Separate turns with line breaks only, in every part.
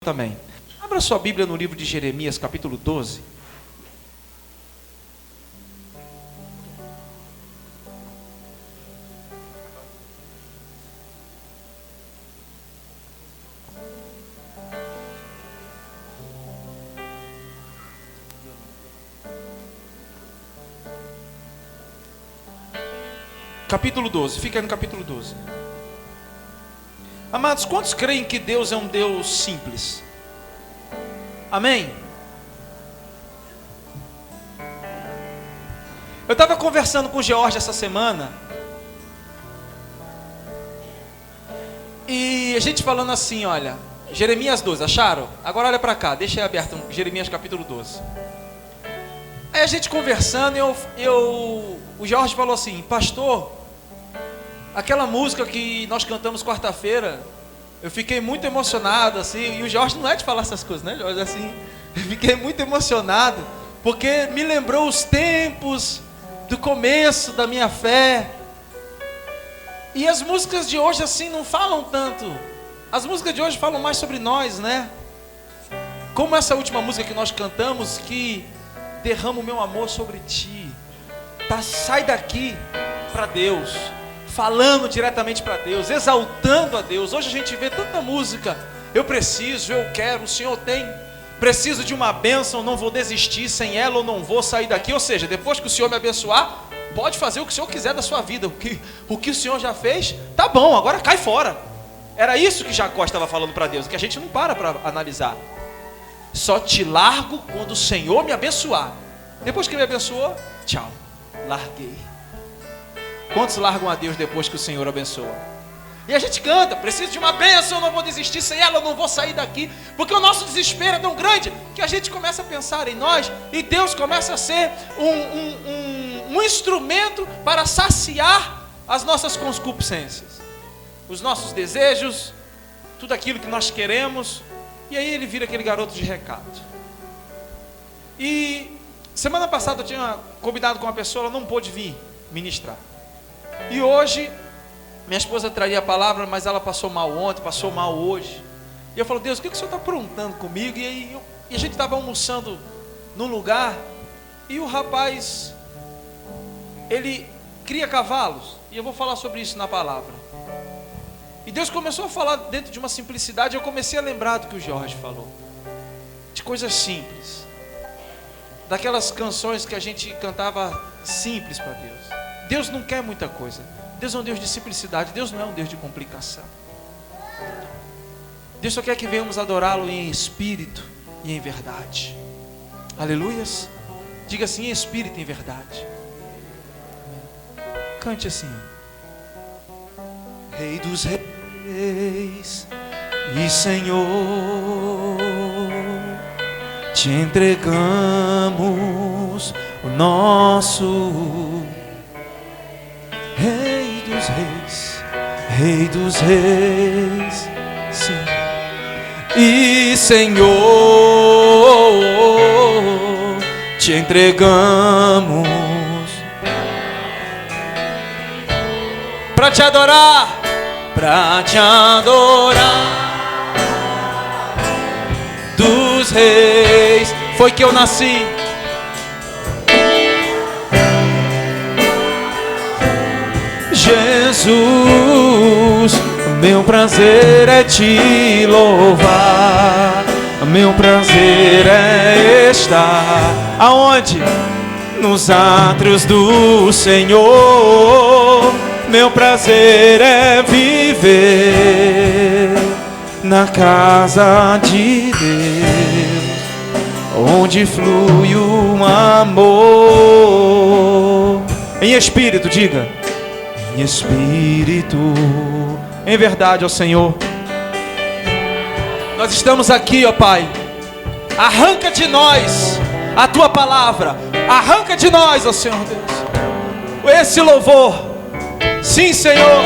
Também. Abra sua Bíblia no livro de Jeremias, capítulo 12. Capítulo 12, fica aí no capítulo 12. Amados, quantos creem que Deus é um Deus simples? Amém? Eu estava conversando com o George essa semana, e a gente falando assim, olha, Jeremias 12, acharam? Agora olha para cá, deixa aí aberto, Jeremias capítulo 12. Aí a gente conversando, o George falou assim, pastor, aquela música que nós cantamos quarta-feira, eu fiquei muito emocionado, assim, e o Jorge não é de falar essas coisas, né, Jorge? Assim, eu fiquei muito emocionado, porque me lembrou os tempos do começo da minha fé. E as músicas de hoje, assim, não falam tanto. As músicas de hoje falam mais sobre nós, né? Como essa última música que nós cantamos, que derrama o meu amor sobre ti. Tá, sai daqui para Deus. Falando diretamente para Deus, exaltando a Deus. Hoje a gente vê tanta música, eu preciso, eu quero, o Senhor tem, preciso de uma bênção, não vou desistir, sem ela eu não vou sair daqui. Ou seja, depois que o Senhor me abençoar, pode fazer o que o Senhor quiser da sua vida, o que o Senhor já fez, tá bom, agora cai fora. Era isso que Jacó estava falando para Deus, que a gente não para analisar. Só te largo quando o Senhor me abençoar. Depois que me abençoou, tchau, larguei. Quantos largam a Deus depois que o Senhor abençoa? E a gente canta, preciso de uma bênção, eu não vou desistir, sem ela eu não vou sair daqui. Porque o nosso desespero é tão grande que a gente começa a pensar em nós, e Deus começa a ser um instrumento para saciar as nossas concupiscências, os nossos desejos, tudo aquilo que nós queremos. E aí ele vira aquele garoto de recado. E semana passada eu tinha combinado com uma pessoa, ela não pôde vir ministrar. E hoje, minha esposa traria a palavra, mas ela passou mal ontem, passou mal hoje. E eu falo, Deus, o que o Senhor está aprontando comigo? E a gente estava almoçando num lugar, e o rapaz, ele cria cavalos, e eu vou falar sobre isso na palavra. E Deus começou a falar dentro de uma simplicidade, eu comecei a lembrar do que o Jorge falou, de coisas simples, daquelas canções que a gente cantava simples para Deus. Deus não quer muita coisa. Deus é um Deus de simplicidade. Deus não é um Deus de complicação. Deus só quer que venhamos adorá-lo em espírito e em verdade. Aleluias. Diga assim, em espírito e em verdade. Cante assim. Rei dos reis e Senhor, te entregamos o nosso Rei dos reis, sim, e Senhor, te entregamos para te adorar, dos reis, foi que eu nasci. Jesus, meu prazer é te louvar, meu prazer é estar aonde? Nos átrios do Senhor, meu prazer é viver na casa de Deus, onde flui o amor. Em espírito, diga. Em espírito, em verdade, ó Senhor, nós estamos aqui, ó Pai. Arranca de nós a tua palavra, arranca de nós, ó Senhor Deus, esse louvor. Sim, Senhor,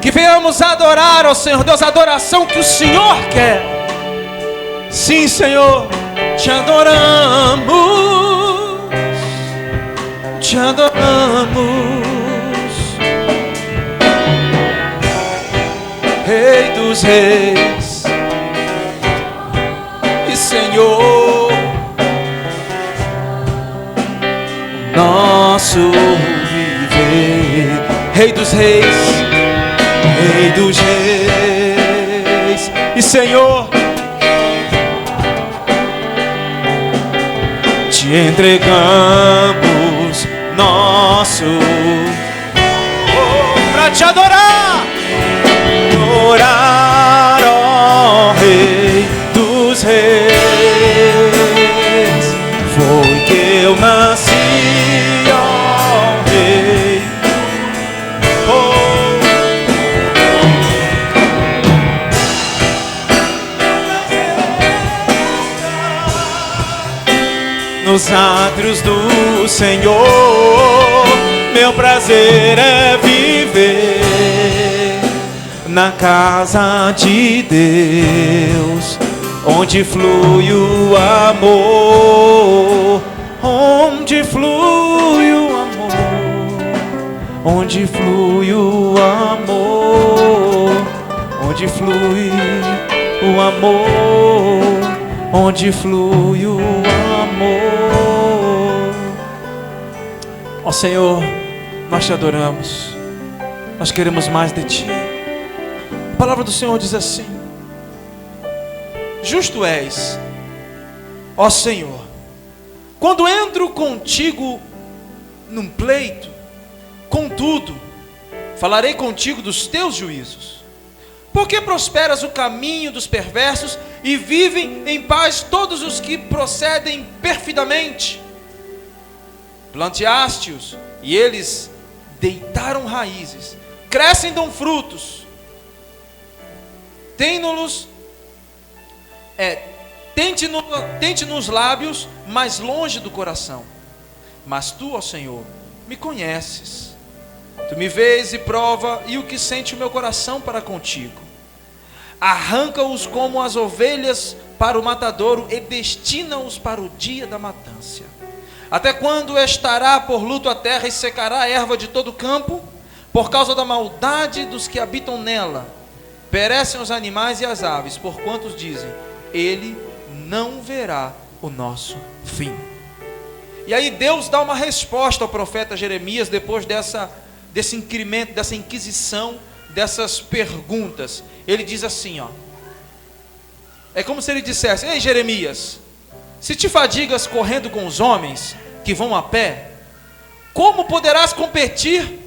que venhamos adorar, ó Senhor Deus, a adoração que o Senhor quer. Sim, Senhor, te adoramos, te adoramos. Rei dos reis, dos reis, Rei dos reis e Senhor, te entregamos nosso para te adorar, adorar, ó Rei dos reis. Foi que eu nasci, ó Rei. Nos átrios do Senhor, meu prazer é viver na casa de Deus, onde flui o amor, onde flui o amor, onde flui o amor, onde flui o amor, onde flui o amor. Ó Senhor, nós te adoramos, nós queremos mais de ti. A palavra do Senhor diz assim: justo és, ó Senhor, quando entro contigo num pleito, contudo, falarei contigo dos teus juízos. Porque prosperas o caminho dos perversos e vivem em paz todos os que procedem perfidamente. Planteaste-os e eles deitaram raízes, crescem e dão frutos. Tente nos lábios, mas longe do coração. Mas tu, ó Senhor, me conheces. Tu me vês e prova e o que sente o meu coração para contigo. Arranca-os como as ovelhas para o matadouro e destina-os para o dia da matança. Até quando estará por luto a terra e secará a erva de todo o campo? Por causa da maldade dos que habitam nela, perecem os animais e as aves, porquanto dizem: ele não verá o nosso fim. E aí Deus dá uma resposta ao profeta Jeremias depois desse inqurimento, dessa inquisição, dessas perguntas. Ele diz assim, ó: é como se ele dissesse: ei Jeremias, se te fadigas correndo com os homens que vão a pé, como poderás competir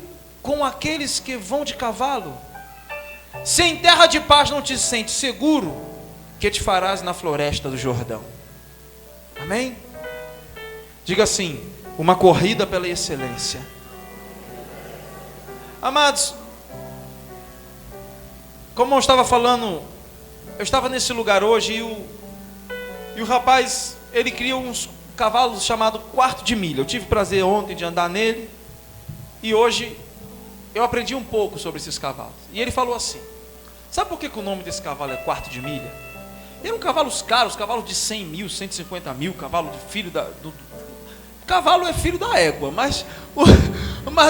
com aqueles que vão de cavalo? Se em terra de paz não te sentes seguro, que te farás na floresta do Jordão? Amém? Diga assim: uma corrida pela excelência. Amados, como eu estava falando, eu estava nesse lugar hoje e o rapaz, ele cria uns cavalos chamado quarto de milha. Eu tive prazer ontem de andar nele e hoje eu aprendi um pouco sobre esses cavalos. E ele falou assim: sabe por que o nome desse cavalo é quarto de milha? Eram cavalos caros, cavalos de 100 mil, 150 mil, cavalo de filho cavalo é filho da égua, mas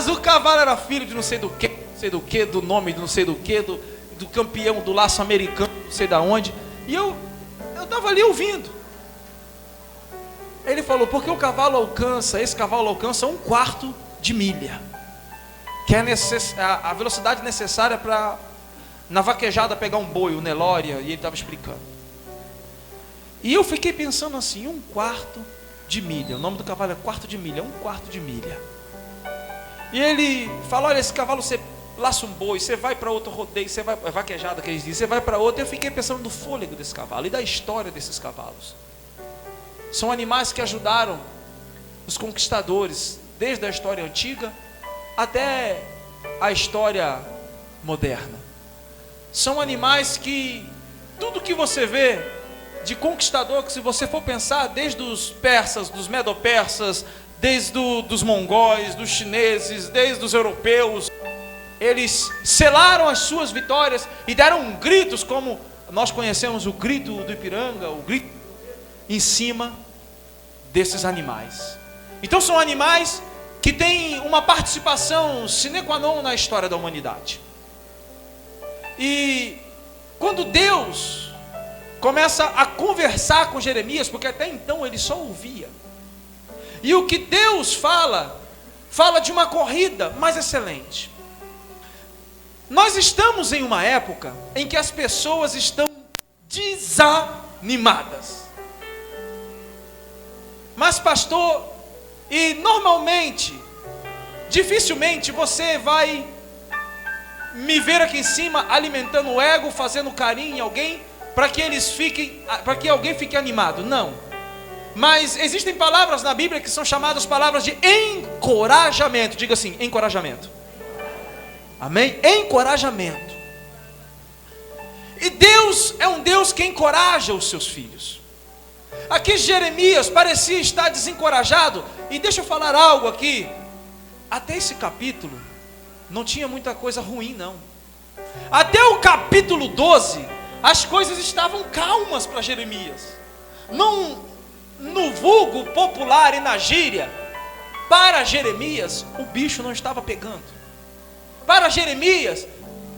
o cavalo era filho de não sei do que, do nome de não sei do que, do campeão do laço americano, não sei da onde. E eu estava ali ouvindo. Ele falou: porque esse cavalo alcança 1/4 de milha, que é a velocidade necessária para na vaquejada pegar um boi, o Nelória, e ele estava explicando. E eu fiquei pensando assim: 1/4 de milha, o nome do cavalo é quarto de milha, 1/4 de milha. E ele falou: olha, esse cavalo você laça um boi, você vai para outro rodeio, você vai, vaquejada que eles dizem, você vai para outro. Eu fiquei pensando no fôlego desse cavalo e da história desses cavalos. São animais que ajudaram os conquistadores, desde a história antiga até a história moderna. São animais que, tudo que você vê de conquistador, que se você for pensar, desde os persas, dos medo-persas, desde dos mongóis, dos chineses, desde os europeus, eles selaram as suas vitórias e deram gritos, como nós conhecemos o grito do Ipiranga, o grito em cima desses animais. Então são animais que têm uma participação sine qua non na história da humanidade. E quando Deus começa a conversar com Jeremias, porque até então ele só ouvia, e o que Deus fala de uma corrida mais excelente. Nós estamos em uma época em que as pessoas estão desanimadas. Mas pastor, e normalmente, dificilmente você vai me ver aqui em cima alimentando o ego, fazendo carinho em alguém para que alguém fique animado. Não. Mas existem palavras na Bíblia que são chamadas palavras de encorajamento. Diga assim, encorajamento. Amém? Encorajamento. E Deus é um Deus que encoraja os seus filhos. Aqui Jeremias parecia estar desencorajado. E deixa eu falar algo aqui. Até esse capítulo não tinha muita coisa ruim, não. Até o capítulo 12, as coisas estavam calmas para Jeremias. No vulgo popular e na gíria, para Jeremias, o bicho não estava pegando. Para Jeremias,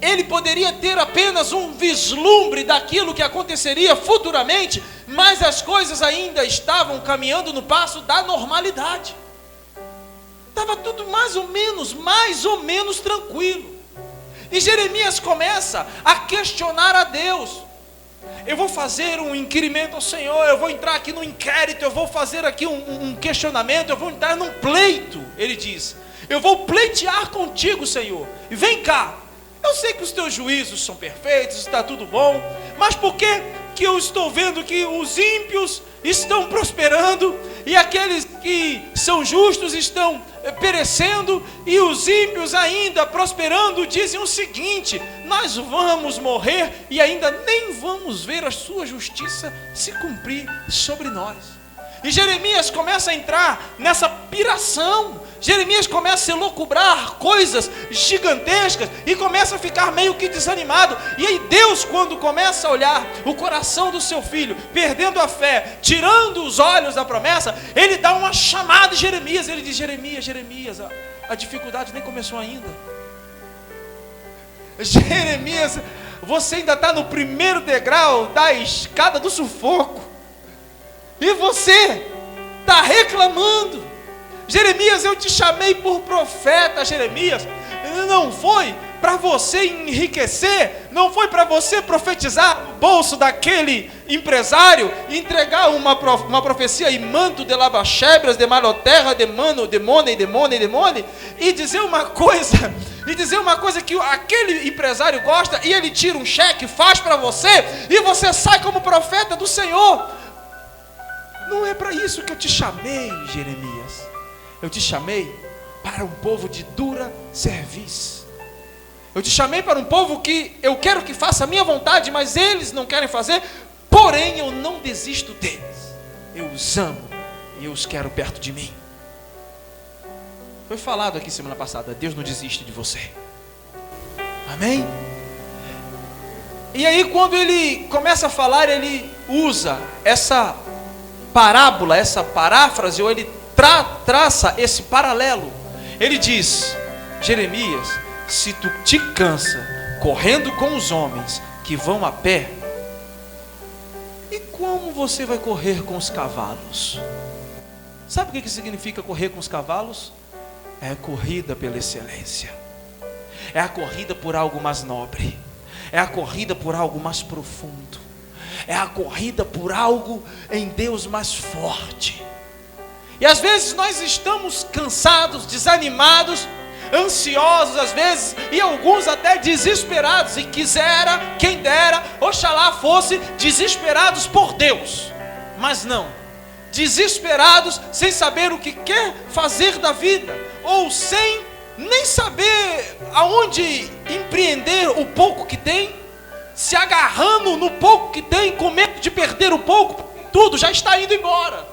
ele poderia ter apenas um vislumbre daquilo que aconteceria futuramente, mas as coisas ainda estavam caminhando no passo da normalidade. Estava tudo mais ou menos tranquilo. E Jeremias começa a questionar a Deus. Eu vou fazer um inquirimento ao Senhor, eu vou entrar aqui no inquérito, eu vou fazer aqui um questionamento, eu vou entrar num pleito, ele diz. Eu vou pleitear contigo, Senhor. E vem cá, eu sei que os teus juízos são perfeitos, está tudo bom, mas por que eu estou vendo que os ímpios estão prosperando e aqueles que são justos estão perecendo, e os ímpios ainda prosperando? Dizem o seguinte: nós vamos morrer e ainda nem vamos ver a sua justiça se cumprir sobre nós. E Jeremias começa a entrar nessa piração. Jeremias começa a elocubrar coisas gigantescas e começa a ficar meio que desanimado. E aí Deus, quando começa a olhar o coração do seu filho, perdendo a fé, tirando os olhos da promessa, ele dá uma chamada em Jeremias. Ele diz: Jeremias, a dificuldade nem começou ainda. Jeremias, você ainda está no primeiro degrau da escada do sufoco. E você está reclamando. Jeremias, eu te chamei por profeta, Jeremias. Não foi para você enriquecer, não foi para você profetizar no bolso daquele empresário, entregar uma profecia e manto de labachebras, de maloterra, de mano, demone, e dizer uma coisa que aquele empresário gosta, e ele tira um cheque, faz para você, e você sai como profeta do Senhor. Não é para isso que eu te chamei, Jeremias. Eu te chamei para um povo de dura serviço. Eu te chamei para um povo que eu quero que faça a minha vontade, mas eles não querem fazer. Porém, eu não desisto deles. Eu os amo e eu os quero perto de mim. Foi falado aqui semana passada: Deus não desiste de você. Amém? E aí, quando ele começa a falar, ele usa essa parábola, essa paráfrase, ou ele traça esse paralelo. Ele diz: Jeremias, se tu te cansa correndo com os homens que vão a pé, e como você vai correr com os cavalos? Sabe o que significa correr com os cavalos? É a corrida pela excelência, é a corrida por algo mais nobre, é a corrida por algo mais profundo, é a corrida por algo em Deus mais forte. E às vezes nós estamos cansados, desanimados, ansiosos às vezes, e alguns até desesperados, e quem dera, oxalá fosse desesperados por Deus, mas não, desesperados sem saber o que quer fazer da vida, ou sem nem saber aonde empreender o pouco que tem, se agarrando no pouco que tem, com medo de perder o pouco, tudo já está indo embora.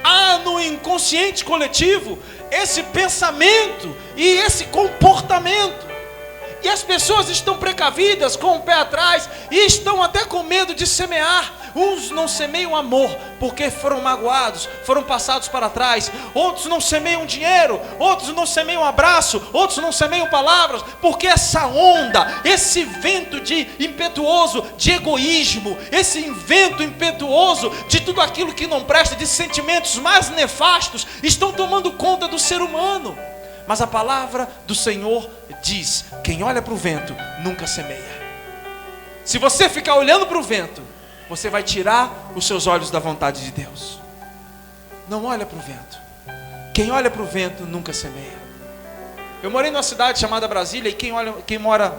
Há no inconsciente coletivo esse pensamento e esse comportamento, e as pessoas estão precavidas, com o pé atrás, e estão até com medo de semear. Uns não semeiam amor, porque foram magoados, foram passados para trás. Outros não semeiam dinheiro, outros não semeiam abraço, outros não semeiam palavras, porque essa onda, esse vento impetuoso de egoísmo, esse vento impetuoso de tudo aquilo que não presta, de sentimentos mais nefastos, estão tomando conta do ser humano. Mas a palavra do Senhor diz: quem olha para o vento nunca semeia. Se você ficar olhando para o vento, você vai tirar os seus olhos da vontade de Deus. Não olha para o vento. Quem olha para o vento nunca semeia. Eu morei numa cidade chamada Brasília, e quem mora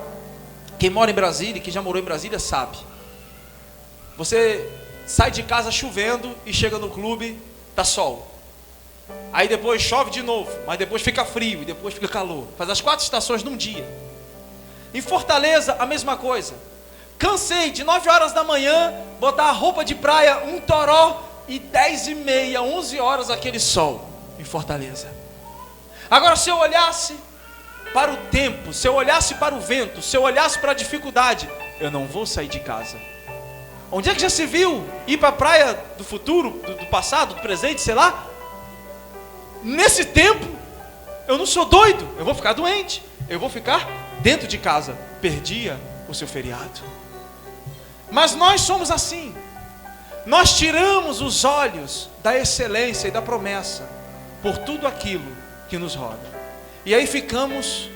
em Brasília, que já morou em Brasília, sabe. Você sai de casa chovendo e chega no clube, tá sol. Aí depois chove de novo, mas depois fica frio e depois fica calor. Faz as 4 estações num dia. Em Fortaleza, a mesma coisa. Cansei de 9 horas da manhã, botar a roupa de praia, um toró, e 10h30, 11 horas aquele sol em Fortaleza. Agora, se eu olhasse para o tempo, se eu olhasse para o vento, se eu olhasse para a dificuldade, eu não vou sair de casa. Onde é que já se viu ir para a praia do futuro, do passado, do presente, sei lá? Nesse tempo, eu não sou doido, eu vou ficar doente, eu vou ficar dentro de casa. Perdia o seu feriado. Mas nós somos assim. Nós tiramos os olhos da excelência e da promessa por tudo aquilo que nos roda. E aí ficamos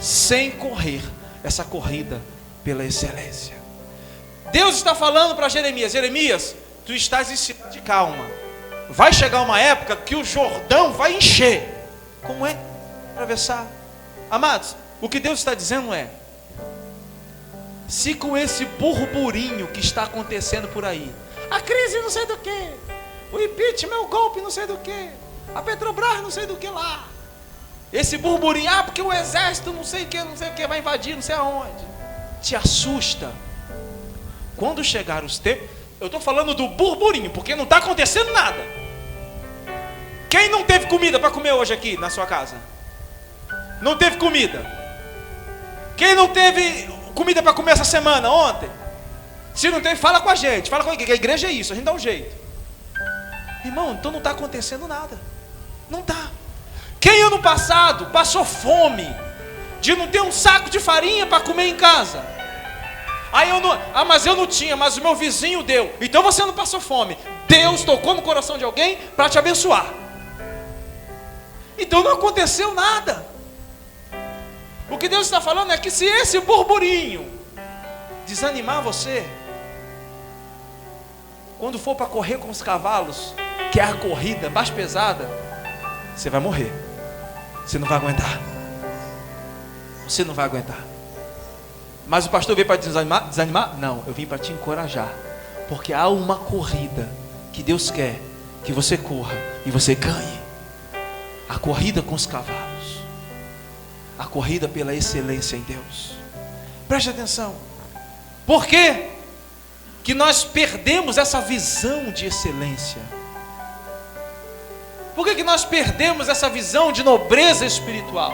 sem correr essa corrida pela excelência. Deus está falando para Jeremias: Jeremias, tu estás em cidade de calma. Vai chegar uma época que o Jordão vai encher. Como é atravessar? Amados, o que Deus está dizendo é: se com esse burburinho que está acontecendo por aí, a crise não sei do que, o impeachment, o golpe não sei do que, a Petrobras não sei do que lá, esse burburinho, porque o exército não sei o que vai invadir, não sei aonde, te assusta. Quando chegar os tempos, eu estou falando do burburinho, porque não está acontecendo nada. Quem não teve comida para comer hoje aqui na sua casa? Não teve comida? Quem não teve comida para comer essa semana, ontem? Se não tem, fala com a gente, fala com a igreja, é isso, a gente dá um jeito. Irmão, então não está acontecendo nada. Não está. Quem ano passado passou fome de não ter um saco de farinha para comer em casa? Aí mas eu não tinha, mas o meu vizinho deu. Então você não passou fome. Deus tocou no coração de alguém para te abençoar. Então não aconteceu nada. O que Deus está falando é que se esse burburinho desanimar você, quando for para correr com os cavalos, que é a corrida mais pesada, você vai morrer. Você não vai aguentar. Você não vai aguentar. Mas o pastor veio para desanimar? Não, eu vim para te encorajar. Porque há uma corrida que Deus quer que você corra e você ganhe. A corrida com os cavalos. A corrida pela excelência em Deus. Preste atenção. Por que que nós perdemos essa visão de excelência? Por que que nós perdemos essa visão de nobreza espiritual?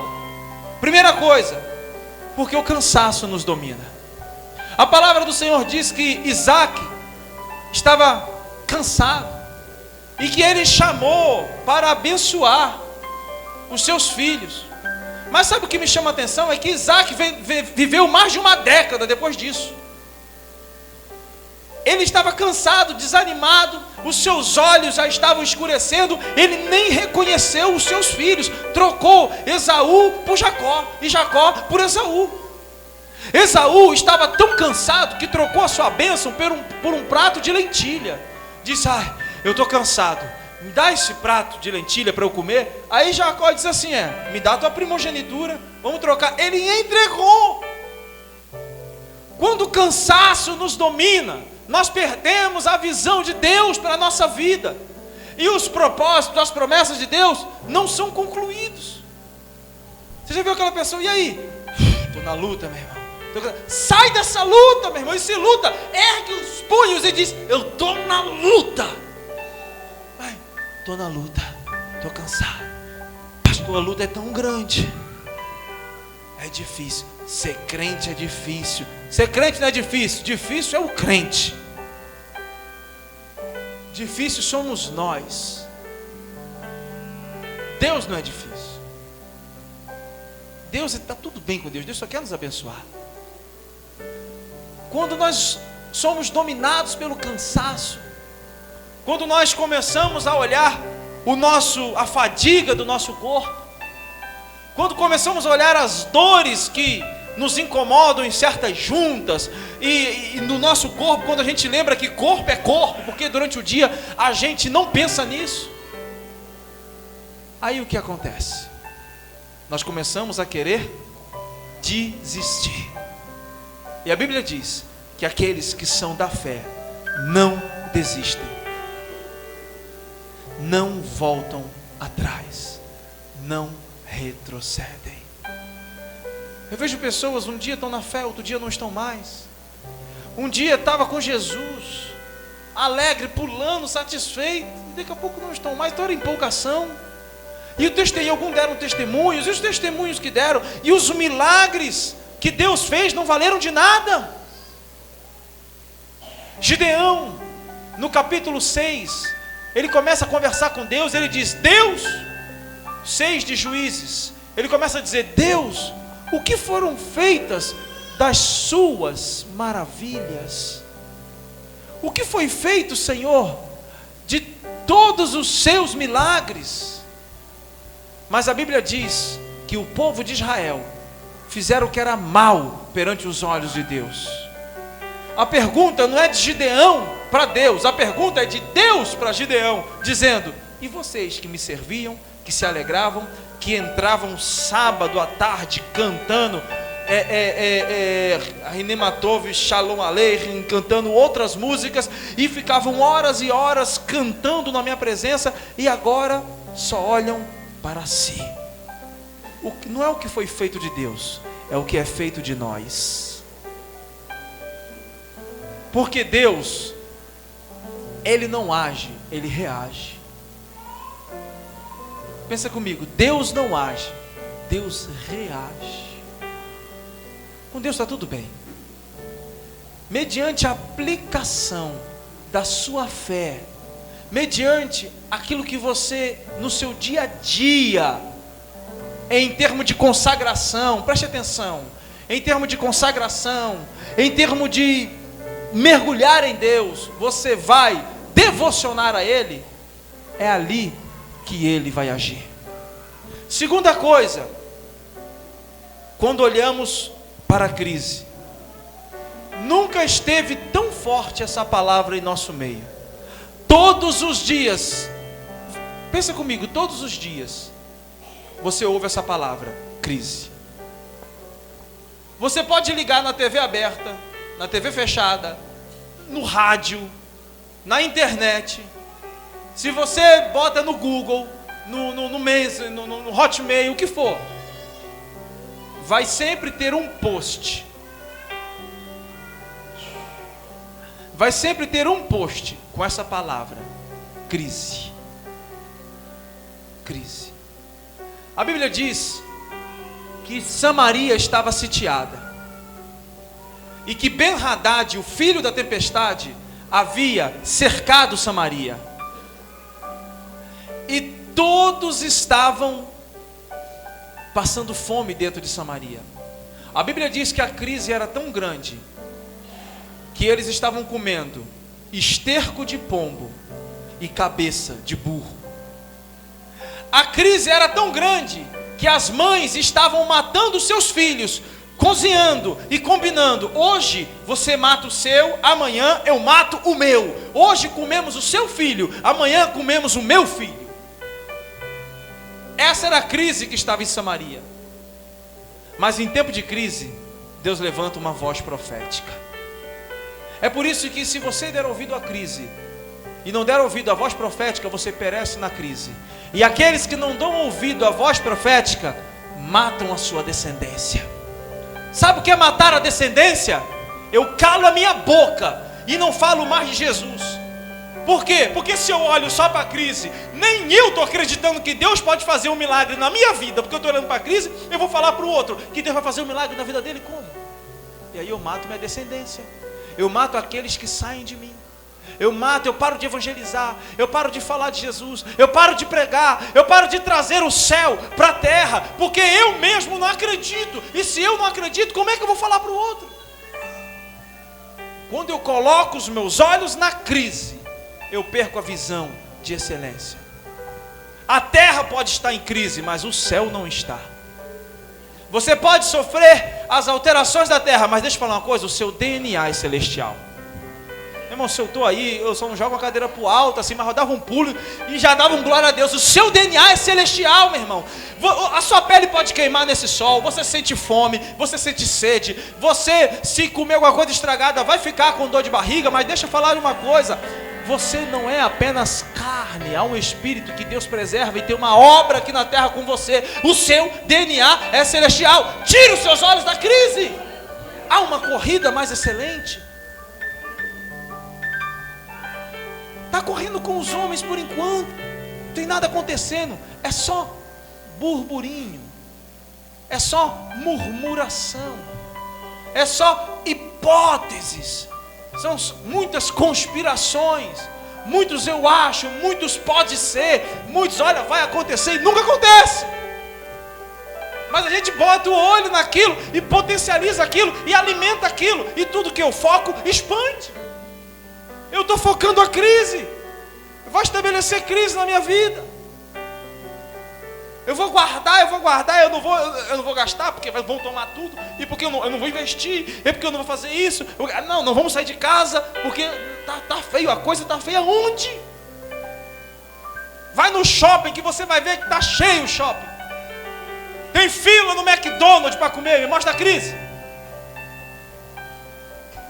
Primeira coisa, porque o cansaço nos domina. A palavra do Senhor diz que Isaac estava cansado e que ele chamou para abençoar os seus filhos. Mas sabe o que me chama a atenção? É que Isaac viveu mais de uma década depois disso. Ele estava cansado, desanimado, os seus olhos já estavam escurecendo, ele nem reconheceu os seus filhos, trocou Esaú por Jacó, e Jacó por Esaú. Esaú estava tão cansado que trocou a sua bênção por um prato de lentilha. Disse: eu estou cansado, me dá esse prato de lentilha para eu comer. Aí Jacó disse assim: me dá a tua primogenitura, vamos trocar. Ele entregou. Quando o cansaço nos domina, nós perdemos a visão de Deus para a nossa vida. E os propósitos, as promessas de Deus não são concluídos. Você já viu aquela pessoa? E aí? Estou na luta, meu irmão. Sai dessa luta, meu irmão. E se luta, ergue os punhos e diz: eu estou na luta. Estou na luta, estou cansado. Pastor, a luta é tão grande. É difícil. Ser crente é difícil. Ser crente não é difícil. Difícil é o crente. Difícil somos nós. Deus não é difícil. Deus está tudo bem com Deus. Deus só quer nos abençoar. Quando nós somos dominados pelo cansaço, quando nós começamos a olhar a fadiga do nosso corpo, quando começamos a olhar as dores que nos incomodam em certas juntas, e no nosso corpo, quando a gente lembra que corpo é corpo, porque durante o dia a gente não pensa nisso, aí o que acontece? Nós começamos a querer desistir. E a Bíblia diz que aqueles que são da fé não desistem, não voltam atrás, não retrocedem. Eu vejo pessoas, um dia estão na fé, outro dia não estão mais. Um dia estava com Jesus, alegre, pulando, satisfeito, e daqui a pouco não estão mais, toda empolgação. E alguns deram testemunhos, e os testemunhos que deram, e os milagres que Deus fez não valeram de nada. Gideão, no capítulo 6, ele começa a conversar com Deus, ele diz: Deus, 6 de Juízes, ele começa a dizer: Deus, o que foram feitas das suas maravilhas? O que foi feito, Senhor, de todos os seus milagres? Mas a Bíblia diz que o povo de Israel fizeram o que era mal perante os olhos de Deus. A pergunta não é de Gideão para Deus, a pergunta é de Deus para Gideão, dizendo: e vocês que me serviam, que se alegravam, que entravam sábado à tarde cantando Rinematov, Shalom Aleichem, cantando outras músicas, e ficavam horas e horas cantando na minha presença, e agora só olham para si. Não é o que foi feito de Deus, é o que é feito de nós. Porque Deus, Ele não age, Ele reage. Pensa comigo, Deus não age, Deus reage. Com Deus está tudo bem. Mediante a aplicação da sua fé, mediante aquilo que você, no seu dia a dia, em termos de consagração, preste atenção, em termos de consagração, em termos de mergulhar em Deus, você vai devocionar a Ele, é ali que Ele vai agir. Segunda coisa, quando olhamos para a crise, nunca esteve tão forte essa palavra em nosso meio. Todos os dias, pensa comigo, todos os dias você ouve essa palavra, crise. Você pode ligar na TV aberta, na TV fechada, no rádio, na internet. Se você bota no Google, no Hotmail, o que for, vai sempre ter um post. Vai sempre ter um post com essa palavra, crise. Crise. A Bíblia diz que Samaria estava sitiada, e que Ben-Hadad, o filho da tempestade, havia cercado Samaria, e todos estavam passando fome dentro de Samaria. A Bíblia diz que a crise era tão grande que eles estavam comendo esterco de pombo e cabeça de burro. A crise era tão grande que as mães estavam matando seus filhos, cozinhando e combinando: hoje você mata o seu, amanhã eu mato o meu. Hoje comemos o seu filho, amanhã comemos o meu filho. Essa era a crise que estava em Samaria. Mas em tempo de crise, Deus levanta uma voz profética. É por isso que, se você der ouvido à crise e não der ouvido à voz profética, você perece na crise. E aqueles que não dão ouvido à voz profética matam a sua descendência. Sabe o que é matar a descendência? Eu calo a minha boca e não falo mais de Jesus. Por quê? Porque se eu olho só para a crise, nem eu estou acreditando que Deus pode fazer um milagre na minha vida, porque eu estou olhando para a crise, eu vou falar para o outro que Deus vai fazer um milagre na vida dele. Como? E aí eu mato minha descendência, eu mato aqueles que saem de mim, eu paro de evangelizar, eu paro de falar de Jesus, eu paro de pregar, eu paro de trazer o céu para a terra, porque eu mesmo não acredito. E se eu não acredito, como é que eu vou falar para o outro? Quando eu coloco os meus olhos na crise, eu perco a visão de excelência. A terra pode estar em crise, mas o céu não está. Você pode sofrer as alterações da terra, mas deixa eu falar uma coisa, o seu DNA é celestial. Meu irmão, se eu estou aí, eu só não jogo a cadeira para o alto, assim, mas eu dava um pulo e já dava um glória a Deus. O seu DNA é celestial, meu irmão. A sua pele pode queimar nesse sol, você sente fome, você sente sede, você, se comer alguma coisa estragada, vai ficar com dor de barriga, mas deixa eu falar de uma coisa. Você não é apenas carne, há um espírito que Deus preserva e tem uma obra aqui na terra com você. O seu DNA é celestial. Tire os seus olhos da crise. Há uma corrida mais excelente. Está correndo com os homens por enquanto, não tem nada acontecendo, é só burburinho, é só murmuração, é só hipóteses, são muitas conspirações, muitos eu acho, muitos pode ser, muitos olha vai acontecer e nunca acontece. Mas a gente bota o olho naquilo e potencializa aquilo e alimenta aquilo, e tudo que eu foco expande. Eu estou focando a crise, vai estabelecer crise na minha vida. Eu vou guardar, eu não vou gastar, porque vão tomar tudo, e porque eu não vou investir, e porque eu não vou fazer isso. Não vamos sair de casa, porque tá feio, a coisa está feia onde? Vai no shopping que você vai ver que está cheio o shopping. Tem fila no McDonald's para comer, me mostra a crise.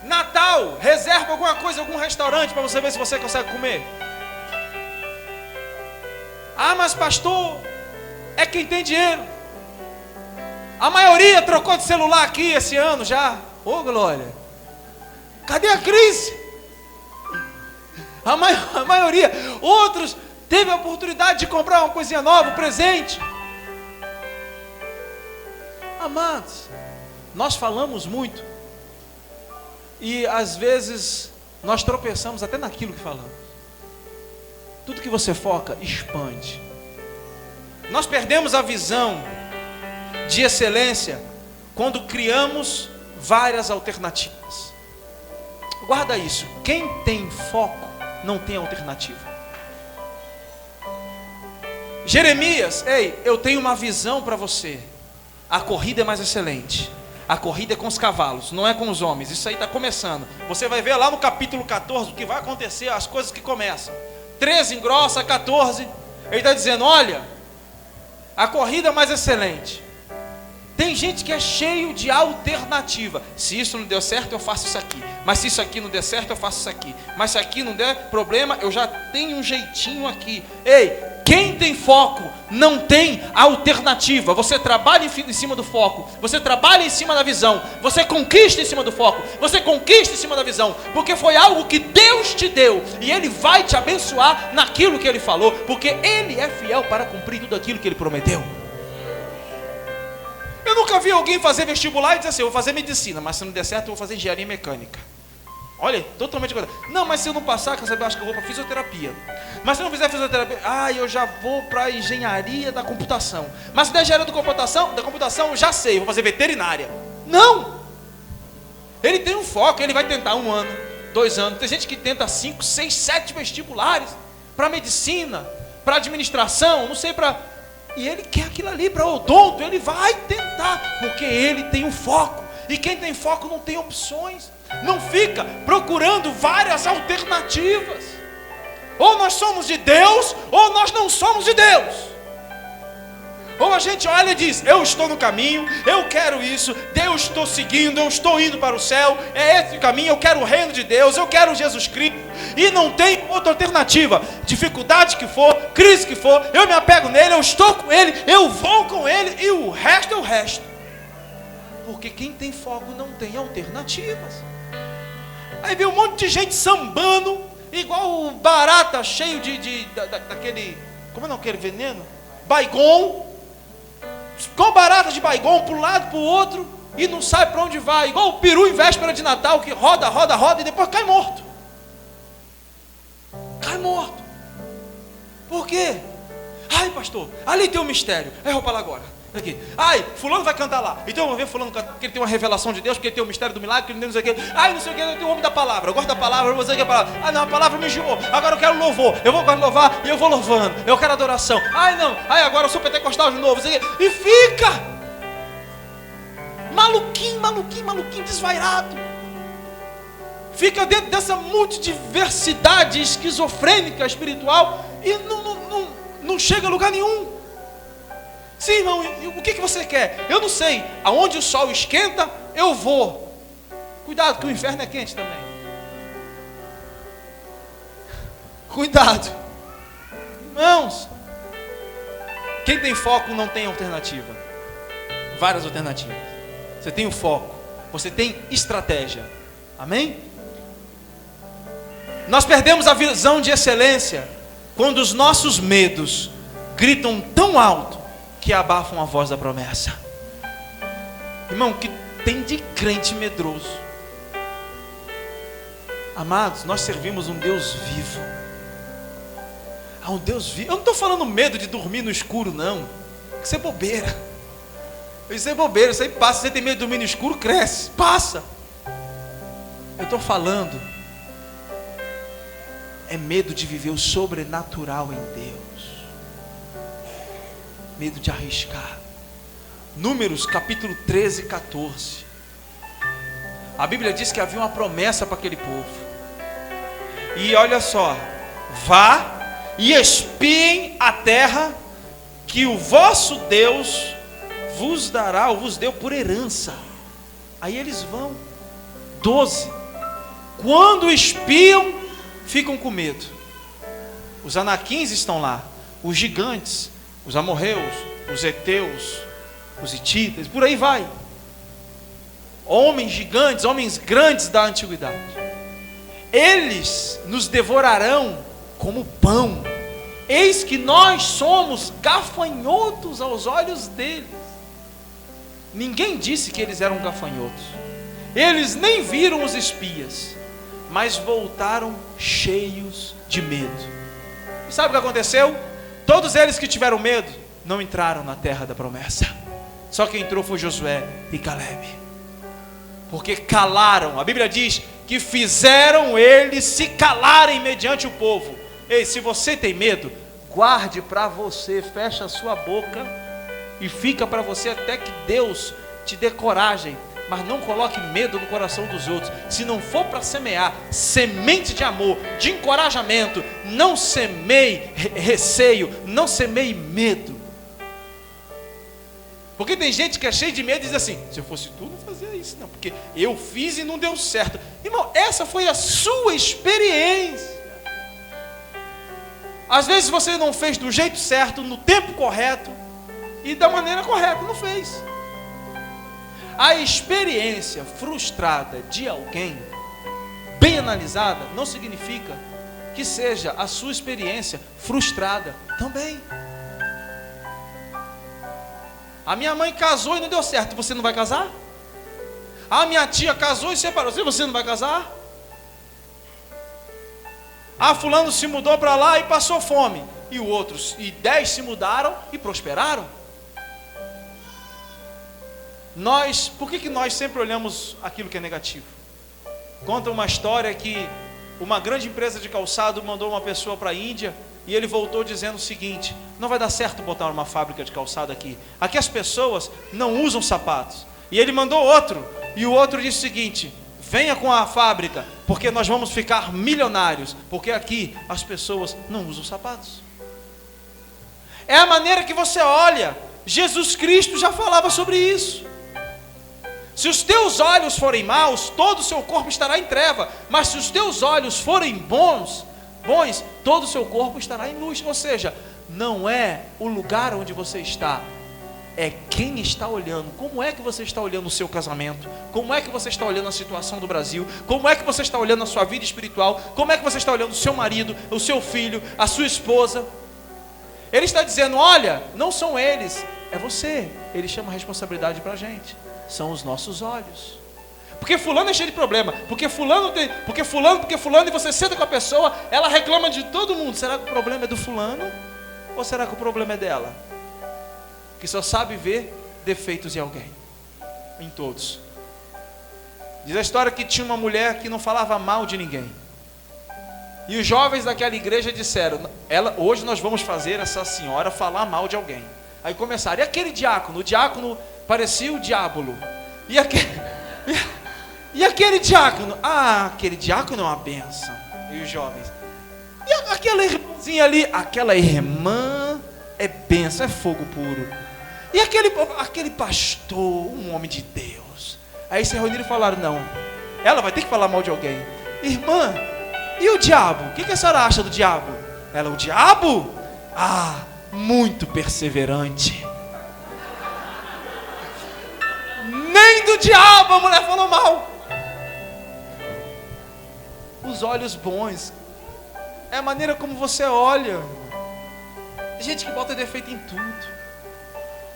Natal, reserva alguma coisa, algum restaurante para você ver se você consegue comer. Ah, mas pastor, é quem tem dinheiro. A maioria trocou de celular aqui esse ano já. Ô glória, cadê a crise? A maioria. Outros teve a oportunidade de comprar uma coisinha nova, um presente. Amados, nós falamos muito. E às vezes nós tropeçamos até naquilo que falamos. Tudo que você foca, expande. Nós perdemos a visão de excelência quando criamos várias alternativas. Guarda isso. Quem tem foco não tem alternativa. Jeremias, ei, eu tenho uma visão para você. A corrida é mais excelente. A corrida é com os cavalos, não é com os homens. Isso aí está começando. Você vai ver lá no capítulo 14 o que vai acontecer, as coisas que começam. 13 engrossa, 14. Ele está dizendo, olha, a corrida é mais excelente. Tem gente que é cheio de alternativa. Se isso não deu certo, eu faço isso aqui. Mas se isso aqui não der certo, eu faço isso aqui. Mas se aqui não der problema, eu já tenho um jeitinho aqui. Ei, quem tem foco não tem alternativa. Você trabalha em cima do foco. Você trabalha em cima da visão. Você conquista em cima do foco. Você conquista em cima da visão. Porque foi algo que Deus te deu. E Ele vai te abençoar naquilo que Ele falou. Porque Ele é fiel para cumprir tudo aquilo que Ele prometeu. Eu nunca vi alguém fazer vestibular e dizer assim, eu vou fazer medicina, mas se não der certo eu vou fazer engenharia mecânica. Olha, totalmente coisa. Não, mas se eu não passar, eu acho que eu vou para fisioterapia. Mas se eu não fizer fisioterapia, eu já vou para engenharia da computação. Mas se der engenharia da computação, eu já sei, vou fazer veterinária. Não! Ele tem um foco, ele vai tentar 1 ano, 2 anos. Tem gente que tenta 5, 6, 7 vestibulares para medicina, para administração, não sei para... E ele quer aquilo ali para odonto, ele vai tentar, porque ele tem um foco. E quem tem foco não tem opções. Não fica procurando várias alternativas. Ou nós somos de Deus, ou nós não somos de Deus. Ou a gente olha e diz, eu estou no caminho, eu quero isso, eu estou seguindo, eu estou indo para o céu, é esse o caminho, eu quero o reino de Deus, eu quero Jesus Cristo, e não tem outra alternativa. Dificuldade que for, crise que for, eu me apego nele, eu estou com ele, eu vou com ele, e o resto é o resto. Porque quem tem foco não tem alternativas. Aí vem um monte de gente sambando, igual barata cheio daquele, como é não, aquele veneno? Baigon. Igual barata de Baigon, para um lado, para o outro, e não sabe para onde vai. Igual o peru em véspera de Natal, que roda, roda, roda, e depois cai morto. Cai morto. Por quê? Ai, pastor, ali tem um mistério. Eu vou falar agora. Aqui. Ai, fulano vai cantar lá. Então eu vou ver fulano cantar, porque ele tem uma revelação de Deus, porque ele tem o mistério do milagre, porque ele não sei o que. Ai, não sei o que, eu tenho o homem da palavra. Eu gosto da palavra, eu vou dizer que é a palavra. Ah, não, a palavra me enjoou. Agora eu quero louvor. Eu vou louvar e eu vou louvando. Eu quero adoração. Ai, não. Ai, agora eu sou pentecostal de novo. E fica. maluquinho, desvairado. Fica dentro dessa multidiversidade esquizofrênica espiritual e não chega a lugar nenhum. Sim, irmão, o que você quer? Eu não sei. Aonde o sol esquenta, eu vou. Cuidado, que o inferno é quente também. Cuidado. Irmãos, quem tem foco não tem alternativa. Várias alternativas. Você tem o foco, você tem estratégia. Amém? Nós perdemos a visão de excelência quando os nossos medos gritam tão alto que abafam a voz da promessa. Irmão, que tem de crente medroso. Amados, nós servimos um Deus vivo. Um Deus vivo. Eu não estou falando medo de dormir no escuro, não. Isso é bobeira. Isso é bobeira, isso aí passa. Você tem medo de dormir no escuro, cresce, passa. Eu estou falando é medo de viver o sobrenatural em Deus. Medo de arriscar. Números capítulo 13 e 14. A Bíblia diz que havia uma promessa para aquele povo. E olha só, vá e espiem a terra que o vosso Deus vos dará, ou vos deu por herança. Aí eles vão. 12. Quando espiam, ficam com medo. Os anaquins estão lá, os gigantes, os amorreus, os heteus, os hititas, por aí vai. Homens gigantes, homens grandes da antiguidade. Eles nos devorarão como pão. Eis que nós somos gafanhotos aos olhos deles. Ninguém disse que eles eram gafanhotos. Eles nem viram os espias, mas voltaram cheios de medo. E sabe o que aconteceu? Todos eles que tiveram medo não entraram na terra da promessa. Só quem entrou foi Josué e Calebe. Porque calaram. A Bíblia diz que fizeram eles se calarem mediante o povo. Ei, se você tem medo, guarde para você, fecha a sua boca e fica para você até que Deus te dê coragem. Mas não coloque medo no coração dos outros. Se não for para semear semente de amor, de encorajamento, não semeie receio, não semeie medo. Porque tem gente que é cheia de medo e diz assim: se eu fosse tu, não fazia isso não, porque eu fiz e não deu certo. Irmão, essa foi a sua experiência. Às vezes você não fez do jeito certo, no tempo correto e da maneira correta, não fez. A experiência frustrada de alguém, bem analisada, não significa que seja a sua experiência frustrada também. A minha mãe casou e não deu certo, você não vai casar? A minha tia casou e separou, você não vai casar? Ah, fulano se mudou para lá e passou fome, e outros, e 10 se mudaram e prosperaram. Por que nós sempre olhamos aquilo que é negativo? Conta uma história que uma grande empresa de calçado mandou uma pessoa para a Índia, e ele voltou dizendo o seguinte: não vai dar certo botar uma fábrica de calçado aqui. Aqui as pessoas não usam sapatos. E ele mandou outro, e o outro disse o seguinte: venha com a fábrica, porque nós vamos ficar milionários, porque aqui as pessoas não usam sapatos. É a maneira que você olha. Jesus Cristo já falava sobre isso. Se os teus olhos forem maus, todo o seu corpo estará em treva. Mas se os teus olhos forem bons, todo o seu corpo estará em luz. Ou seja, não é o lugar onde você está, é quem está olhando. Como é que você está olhando o seu casamento? Como é que você está olhando a situação do Brasil? Como é que você está olhando a sua vida espiritual? Como é que você está olhando o seu marido, o seu filho, a sua esposa? Ele está dizendo: olha, não são eles, é você. Ele chama a responsabilidade para a gente. São os nossos olhos. Porque fulano é cheio de problema, porque fulano, e você senta com a pessoa, ela reclama de todo mundo. Será que o problema é do fulano? Ou será que o problema é dela? Que só sabe ver defeitos em alguém, em todos. Diz a história que tinha uma mulher que não falava mal de ninguém. E os jovens daquela igreja disseram: hoje nós vamos fazer essa senhora falar mal de alguém. Aí começaram, e aquele diácono? O diácono parecia o diabo. E aquele diácono? Ah, aquele diácono é uma bênção. E os jovens? E aquela irmãzinha ali? Aquela irmã é bênção, é fogo puro. E aquele pastor, um homem de Deus. Aí se reuniram e falaram, não, ela vai ter que falar mal de alguém. Irmã, e o diabo? O que a senhora acha do diabo? Ela, o diabo? Ah, muito perseverante. Nem do diabo a mulher falou mal. Os olhos bons é a maneira como você olha. Tem gente que bota defeito em tudo.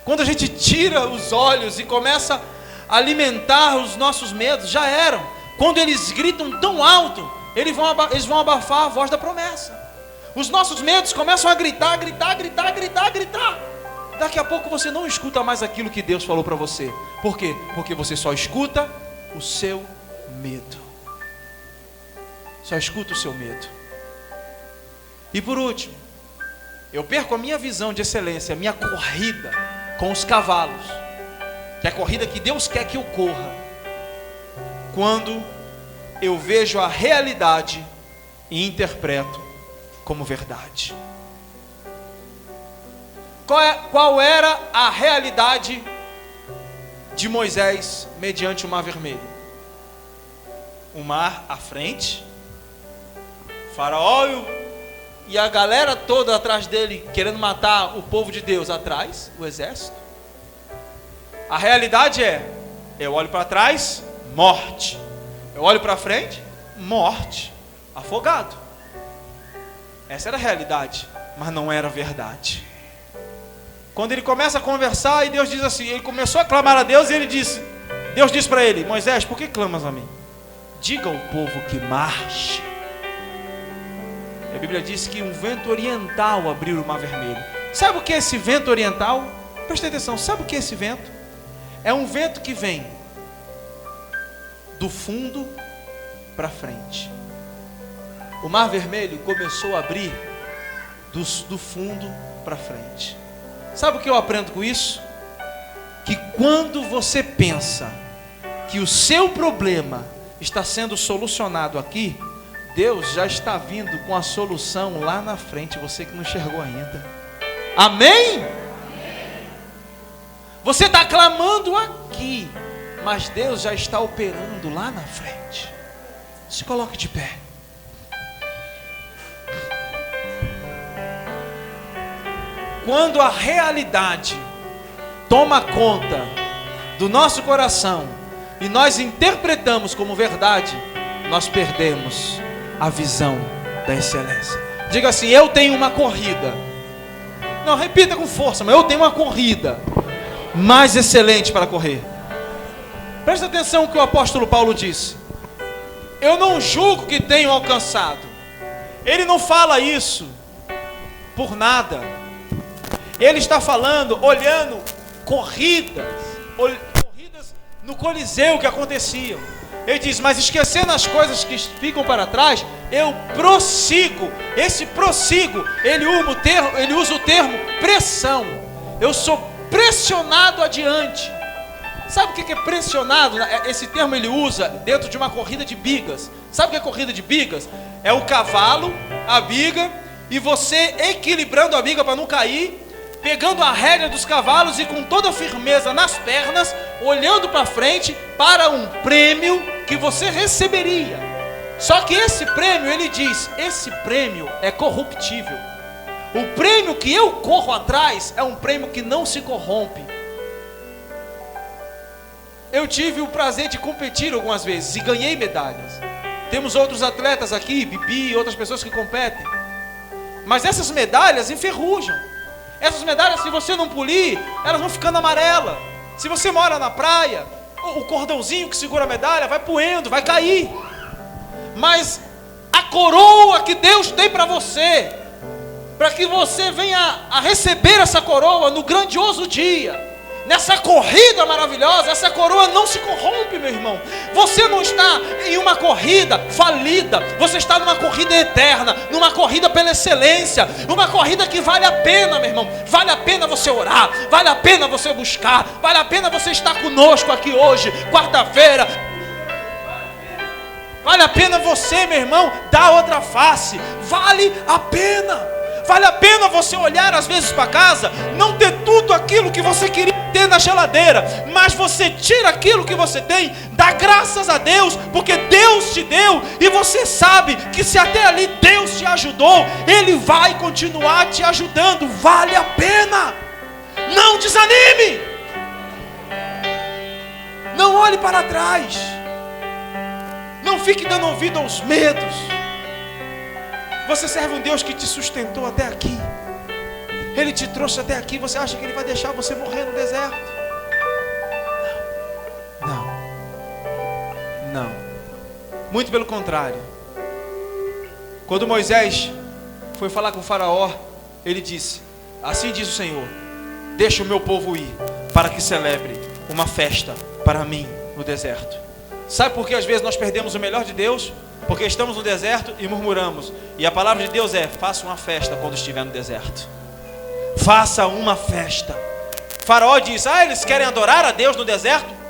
Quando a gente tira os olhos e começa a alimentar os nossos medos, já eram. Quando eles gritam tão alto, eles vão abafar a voz da promessa. Os nossos medos começam a gritar. Daqui a pouco você não escuta mais aquilo que Deus falou para você. Por quê? Porque você só escuta o seu medo. Só escuta o seu medo. E por último, eu perco a minha visão de excelência, a minha corrida com os cavalos, que é a corrida que Deus quer que eu corra, quando eu vejo a realidade e interpreto como verdade. Qual era a realidade de Moisés mediante o Mar Vermelho? O mar à frente, Faraó e a galera toda atrás dele, querendo matar o povo de Deus atrás, o exército. A realidade é, eu olho para trás, morte. Eu olho para frente, morte, afogado. Essa era a realidade, mas não era verdade. Quando ele começa a conversar e Deus diz assim, ele começou a clamar a Deus e Deus disse para ele, Moisés, por que clamas a mim? Diga ao povo que marche. A Bíblia diz que um vento oriental abriu o Mar Vermelho. Sabe o que é esse vento oriental? Preste atenção, sabe o que é esse vento? É um vento que vem do fundo para frente. O Mar Vermelho começou a abrir do fundo para frente. Sabe o que eu aprendo com isso? Que quando você pensa que o seu problema está sendo solucionado aqui, Deus já está vindo com a solução lá na frente, você que não enxergou ainda. Amém? Você está clamando aqui, mas Deus já está operando lá na frente. Se coloque de pé. Quando a realidade toma conta do nosso coração e nós interpretamos como verdade, nós perdemos a visão da excelência. Diga assim, eu tenho uma corrida. Não, repita com força, mas eu tenho uma corrida mais excelente para correr. Presta atenção no que o apóstolo Paulo disse. Eu não julgo que tenho alcançado. Ele não fala isso por nada. Ele está falando, olhando corridas no Coliseu que aconteciam. Ele diz, mas esquecendo as coisas que ficam para trás, eu prossigo. Esse prossigo, ele usa o termo pressão. Eu sou pressionado adiante. Sabe o que é pressionado? Esse termo ele usa dentro de uma corrida de bigas. Sabe o que é corrida de bigas? É o cavalo, a biga, e você equilibrando a biga para não cair, pegando a rédea dos cavalos e com toda a firmeza nas pernas, olhando para frente para um prêmio que você receberia. Só que esse prêmio, ele diz, esse prêmio é corruptível. O prêmio que eu corro atrás é um prêmio que não se corrompe. Eu tive o prazer de competir algumas vezes e ganhei medalhas. Temos outros atletas aqui, Bibi e outras pessoas que competem. Mas essas medalhas enferrujam. Essas medalhas, se você não polir, elas vão ficando amarelas. Se você mora na praia, o cordãozinho que segura a medalha vai poendo, vai cair. Mas a coroa que Deus tem para você, para que você venha a receber essa coroa no grandioso dia, nessa corrida maravilhosa, essa coroa não se corrompe, meu irmão. Você não está em uma corrida falida, você está numa corrida eterna, numa corrida pela excelência, uma corrida que vale a pena, meu irmão. Vale a pena você orar, vale a pena você buscar, vale a pena você estar conosco aqui hoje, quarta-feira. Vale a pena você, meu irmão, dar outra face. Vale a pena. Vale a pena você olhar às vezes para casa, não ter tudo aquilo que você queria ter na geladeira, mas você tira aquilo que você tem, dá graças a Deus, porque Deus te deu, e você sabe que se até ali Deus te ajudou, Ele vai continuar te ajudando. Vale a pena. Não desanime. Não olhe para trás. Não fique dando ouvido aos medos. Você serve um Deus que te sustentou até aqui. Ele te trouxe até aqui. Você acha que Ele vai deixar você morrer no deserto? Não. Muito pelo contrário. Quando Moisés foi falar com o faraó, ele disse: assim diz o Senhor, deixa o meu povo ir, para que celebre uma festa para mim no deserto. Sabe por que às vezes nós perdemos o melhor de Deus? Porque estamos no deserto e murmuramos. E a palavra de Deus é: faça uma festa quando estiver no deserto. Faça uma festa. O faraó diz: eles querem adorar a Deus no deserto?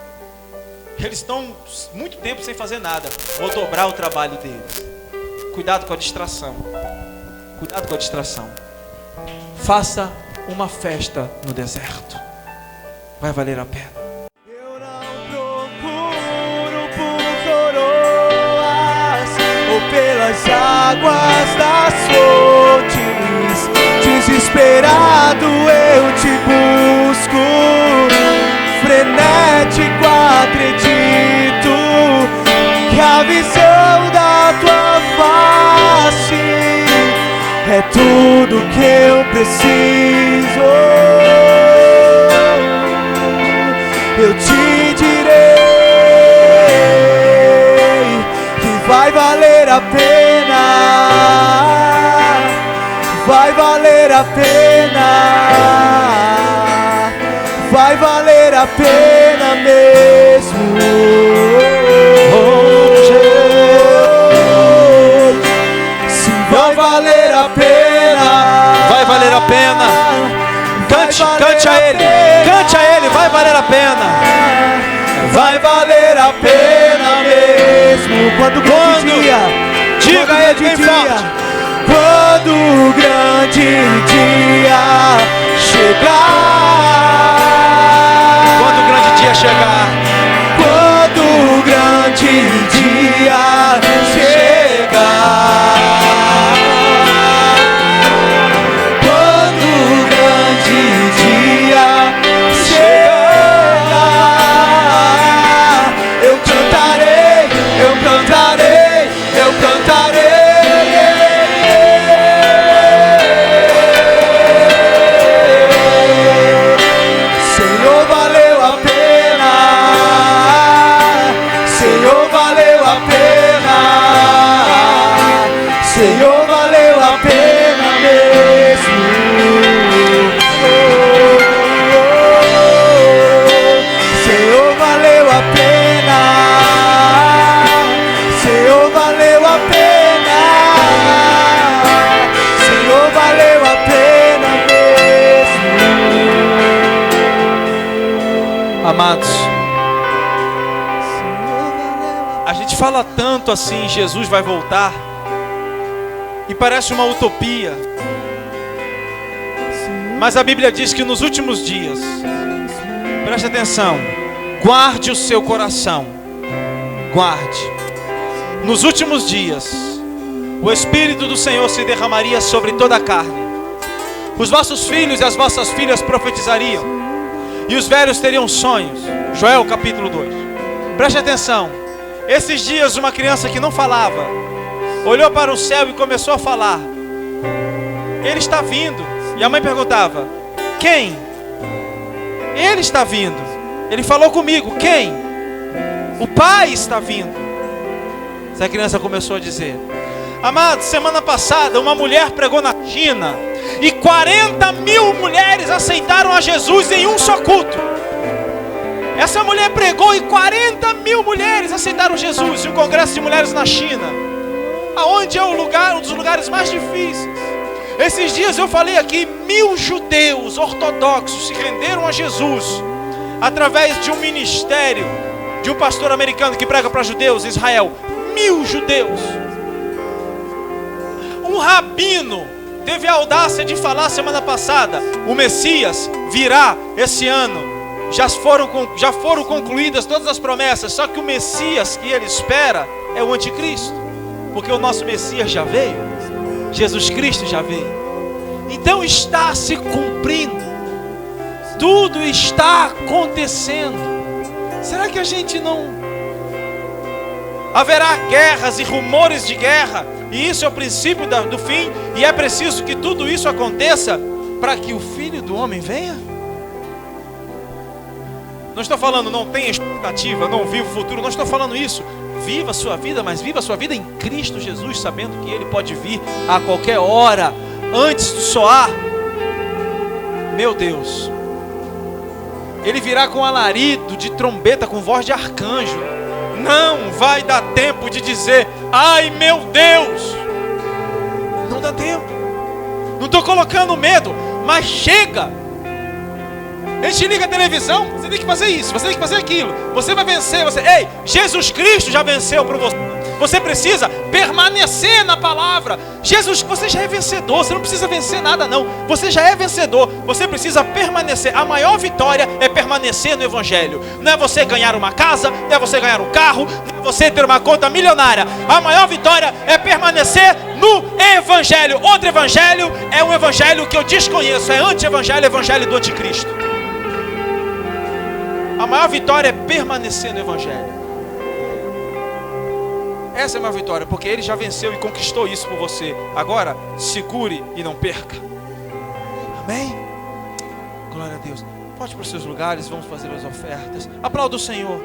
Eles estão muito tempo sem fazer nada. Vou dobrar o trabalho deles. Cuidado com a distração. Cuidado com a distração. Faça uma festa no deserto. Vai valer a pena.
Eu não procuro por coroas ou pelas águas das fontes. Desesperado eu te busco, frenético acredito que a visão da tua face é tudo que eu preciso. Eu te direi que vai valer a pena, vai valer a pena, vai valer a pena mesmo. Se vai valer a pena,
Vai valer a pena. Cante a Ele. Cante a Ele, vai valer a pena.
vai valer a pena mesmo. Quando o grande dia,
diga a Ele bem forte.
quando o grande dia chegar,
Quando o grande dia chegar,
quando o grande dia chegar, quando o grande dia chegar, eu cantarei, eu cantarei, eu cantarei. Senhor, valeu a pena, Senhor, valeu a pena, Senhor, valeu a pena mesmo. Senhor, valeu a pena, Senhor, valeu a pena, Senhor, valeu a pena mesmo.
amados, a gente fala tanto assim, Jesus vai voltar, e parece uma utopia. Mas a Bíblia diz que nos últimos dias, preste atenção, guarde o seu coração, guarde. Nos últimos dias, o Espírito do Senhor se derramaria sobre toda a carne. Os vossos filhos e as vossas filhas profetizariam, e os velhos teriam sonhos. Joel capítulo 2. Preste atenção. Esses dias uma criança que não falava olhou para o céu e começou a falar. Ele está vindo. E a mãe perguntava: quem? Ele está vindo. Ele falou comigo: quem? O Pai está vindo. Essa criança começou a dizer. Amados, semana passada uma mulher pregou na China e 40 mil mulheres aceitaram a Jesus em um só culto.
Essa mulher pregou e 40 mil mulheres aceitaram Jesus. E o Congresso de Mulheres na China, aonde é um dos lugares mais difíceis. Esses dias eu falei aqui, 1000 judeus ortodoxos se renderam a Jesus através de um ministério de um pastor americano que prega para judeus em Israel. 1000 judeus. Um rabino teve a audácia de falar semana passada: o Messias virá esse ano. Já foram concluídas todas as promessas, só que o Messias que ele espera é o anticristo, porque o nosso Messias já veio, Jesus Cristo já veio. Então está se cumprindo, tudo está acontecendo. Será que a gente não... Haverá guerras e rumores de guerra, e isso é o princípio do fim, e é preciso que tudo isso aconteça para que o Filho do Homem venha? Não estou falando não tenha expectativa, não viva o futuro, não estou falando isso. Viva a sua vida, mas viva a sua vida em Cristo Jesus, sabendo que Ele pode vir a qualquer hora, antes do soar. Meu Deus, Ele virá com alarido de trombeta, com voz de arcanjo. Não vai dar tempo de dizer: ai meu Deus. Não dá tempo. Não estou colocando medo, mas chega. A gente liga a televisão, você tem que fazer isso, você tem que fazer aquilo, você vai vencer, ei, Jesus Cristo já venceu por você. Você precisa permanecer na palavra. Você já é vencedor, você não precisa vencer nada não. Você já é vencedor, você precisa permanecer. A maior vitória é permanecer no Evangelho. Não é você ganhar uma casa, não é você ganhar um carro, não é você ter uma conta milionária. A maior vitória é permanecer no Evangelho. Outro Evangelho é um Evangelho que eu desconheço, é anti-Evangelho, Evangelho do anticristo. A maior vitória é permanecer no Evangelho. Essa é a maior vitória, porque Ele já venceu e conquistou isso por você. Agora, segure e não perca. Amém? Glória a Deus. Pode ir para os seus lugares, vamos fazer as ofertas. Aplauda o Senhor.